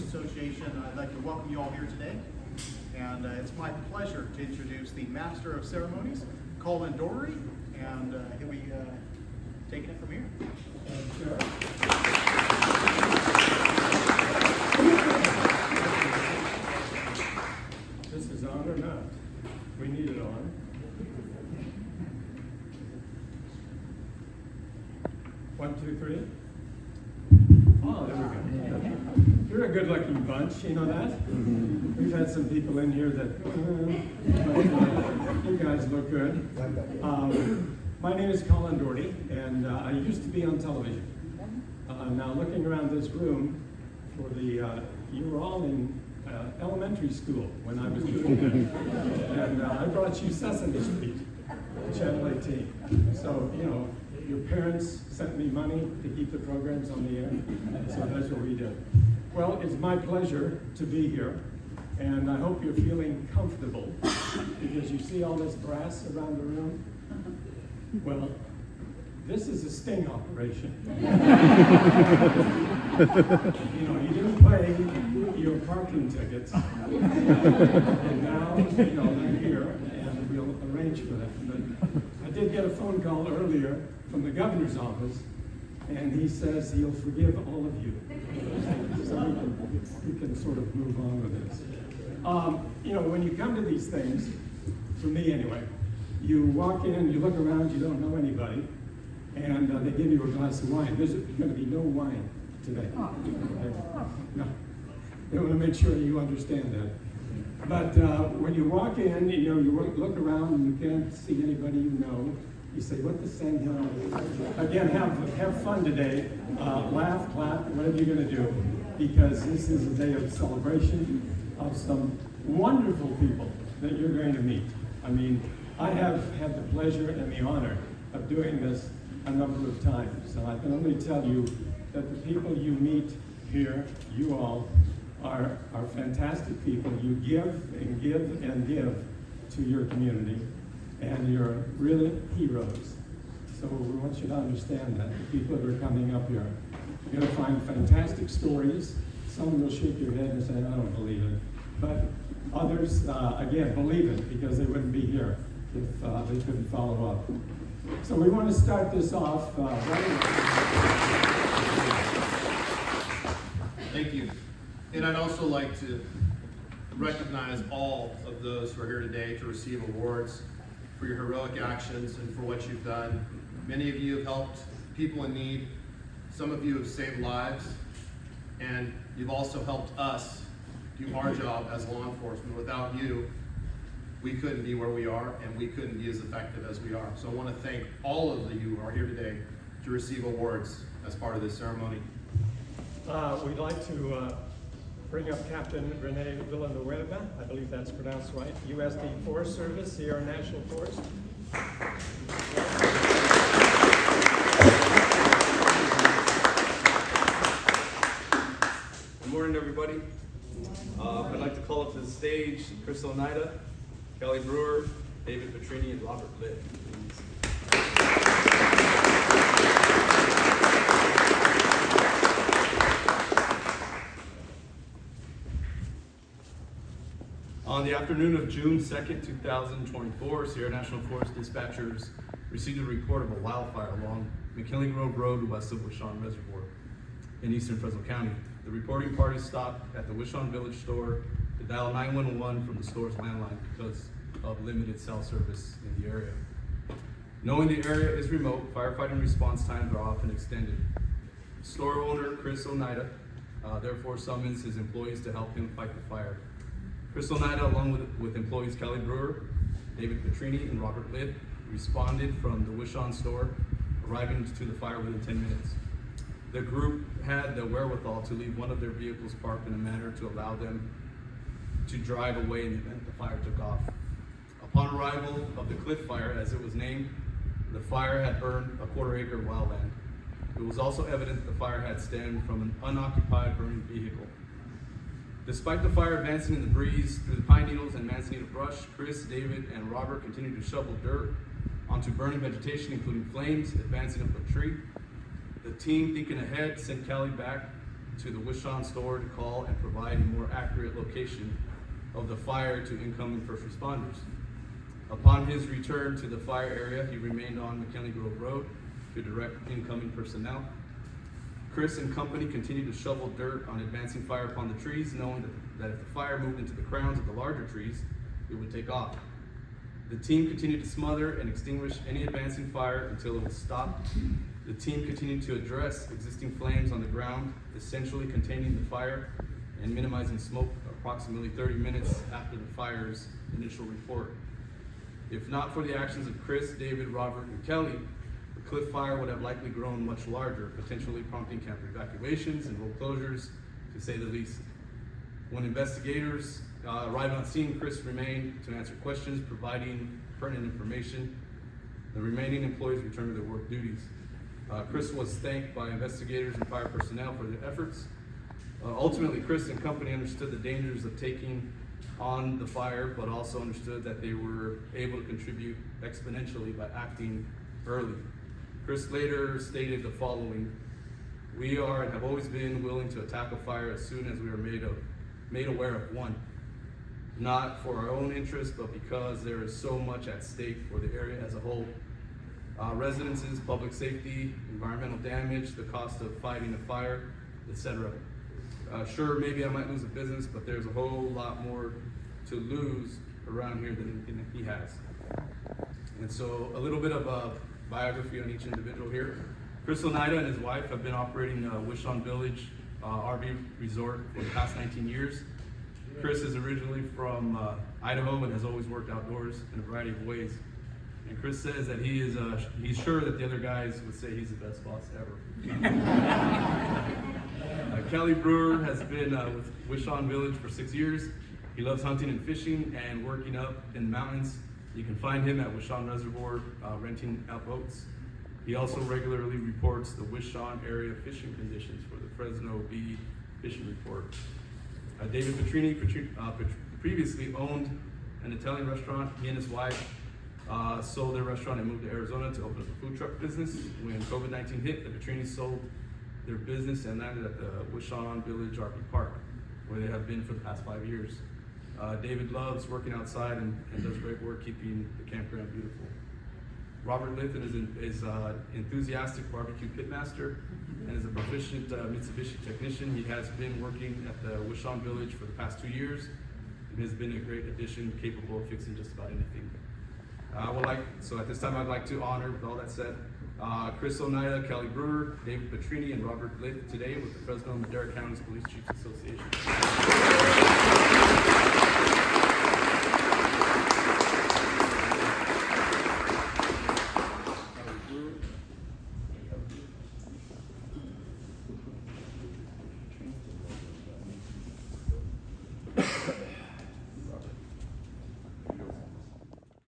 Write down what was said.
Association. I'd like to welcome you all here today. And it's my pleasure to introduce the Master of Ceremonies, Colin Dory, and he'll be taking it from here. This is on or not? We need it on. One, two, three. Oh, there we go. You're a good-looking bunch, you know that? We've had some people in here that, you guys look good. My name is Colin Doherty, and I used to be on television. Now, looking around this room, you were all in elementary school when I was doing that. And I brought you Sesame Street, Channel 18. So, you know, your parents sent me money to keep the programs on the air, so that's what we did. Well, it's my pleasure to be here, and I hope you're feeling comfortable, because you see all this brass around the room? Well, this is a sting operation. You know, you didn't pay your parking tickets, and now, you know, they're here, and we'll arrange for that. But I did get a phone call earlier from the governor's office, and he says he'll forgive all of you. So we can sort of move on with this. You know, when you come to these things, for me anyway, you walk in, you look around, you don't know anybody, and they give you a glass of wine. There's going to be no wine today. No. They want to make sure you understand that. But when you walk in, you know, you look around and you can't see anybody you know. You say, what the same hell? Again, have fun today. Laugh, clap, whatever you're going to do, because this is a day of celebration of some wonderful people that you're going to meet. I mean, I have had the pleasure and the honor of doing this a number of times. So I can only tell you that the people you meet here, you all, are fantastic people. You give and give and give to your community. And you're really heroes. So we want you to understand that. The people that are coming up here, you're going to find fantastic stories. Some will shake your head and say, I don't believe it. But others, again, believe it, because they wouldn't be here if they couldn't follow up. So we want to start this off Thank you. And I'd also like to recognize all of those who are here today to receive awards for your heroic actions and for what you've done. Many of you have helped people in need. Some of you have saved lives, and you've also helped us do our job as law enforcement. Without you, we couldn't be where we are, and we couldn't be as effective as we are. So I want to thank all of you who are here today to receive awards as part of this ceremony. we'd like to bring up Captain Rene Villanueva, I believe that's pronounced right, USD Forest Service, Sierra National Forest. Good morning, everybody. I'd like to call up to the stage Kris Oneida, Kelly Brewer, David Petrini, and Robert Litt. On the afternoon of June 2nd, 2024, Sierra National Forest dispatchers received a report of a wildfire along McKinley Grove Road west of Wishon Reservoir in eastern Fresno County. The reporting party stopped at the Wishon Village store to dial 911 from the store's landline because of limited cell service in the area. Knowing the area is remote, firefighting response times are often extended. Store owner Kris Oneida therefore summons his employees to help him fight the fire. Kris Oneida, along with employees Kelly Brewer, David Petrini, and Robert Litt, responded from the Wishon store, arriving to the fire within 10 minutes. The group had the wherewithal to leave one of their vehicles parked in a manner to allow them to drive away in the event the fire took off. Upon arrival of the Cliff Fire, as it was named, the fire had burned a quarter-acre of wildland. It was also evident that the fire had stemmed from an unoccupied burning vehicle. Despite the fire advancing in the breeze through the pine needles and manzanita brush, Kris, David, and Robert continued to shovel dirt onto burning vegetation, including flames advancing up a tree. The team, thinking ahead, sent Kelly back to the Wishon store to call and provide a more accurate location of the fire to incoming first responders. Upon his return to the fire area, he remained on McKinley Grove Road to direct incoming personnel. Kris and company continued to shovel dirt on advancing fire upon the trees, knowing that if the fire moved into the crowns of the larger trees, it would take off. The team continued to smother and extinguish any advancing fire until it was stopped. The team continued to address existing flames on the ground, essentially containing the fire and minimizing smoke approximately 30 minutes after the fire's initial report. If not for the actions of Kris, David, Robert, and Kelly, the cliff fire would have likely grown much larger, potentially prompting camp evacuations and road closures, to say the least. When investigators arrived on scene, Kris remained to answer questions, providing pertinent information. The remaining employees returned to their work duties. Kris was thanked by investigators and fire personnel for their efforts. Ultimately, Kris and company understood the dangers of taking on the fire, but also understood that they were able to contribute exponentially by acting early. Kris later stated the following: "We are and have always been willing to attack a fire as soon as we are made aware of one, not for our own interest, but because there is so much at stake for the area as a whole. Residences, public safety, environmental damage, the cost of fighting a fire, etc. Sure, maybe I might lose a business, but there's a whole lot more to lose around here than he has." And so a little bit of a biography on each individual here. Kris Oneida and his wife have been operating Wishon Village RV Resort for the past 19 years. Kris is originally from Idaho and has always worked outdoors in a variety of ways. And Kris says that he's sure that the other guys would say he's the best boss ever. Kelly Brewer has been with Wishon Village for 6 years. He loves hunting and fishing and working up in the mountains. You can find him at Wishon Reservoir renting out boats. He also regularly reports the Wishon area fishing conditions for the Fresno Bee Fishing Report. David Petrini previously owned an Italian restaurant. He and his wife sold their restaurant and moved to Arizona to open up a food truck business. When COVID-19 hit, the Petrinis sold their business and landed at the Wishon Village RV Park, where they have been for the past 5 years. David loves working outside and does great work keeping the campground beautiful. Robert Litton is an enthusiastic barbecue pitmaster and is a proficient Mitsubishi technician. He has been working at the Wishon Village for the past 2 years and has been a great addition, capable of fixing just about anything. So at this time, I'd like to honor, with all that said, Kris Oneida, Kelly Brewer, David Petrini, and Robert Litt today with the Fresno and Madera Counties Police Chiefs Association.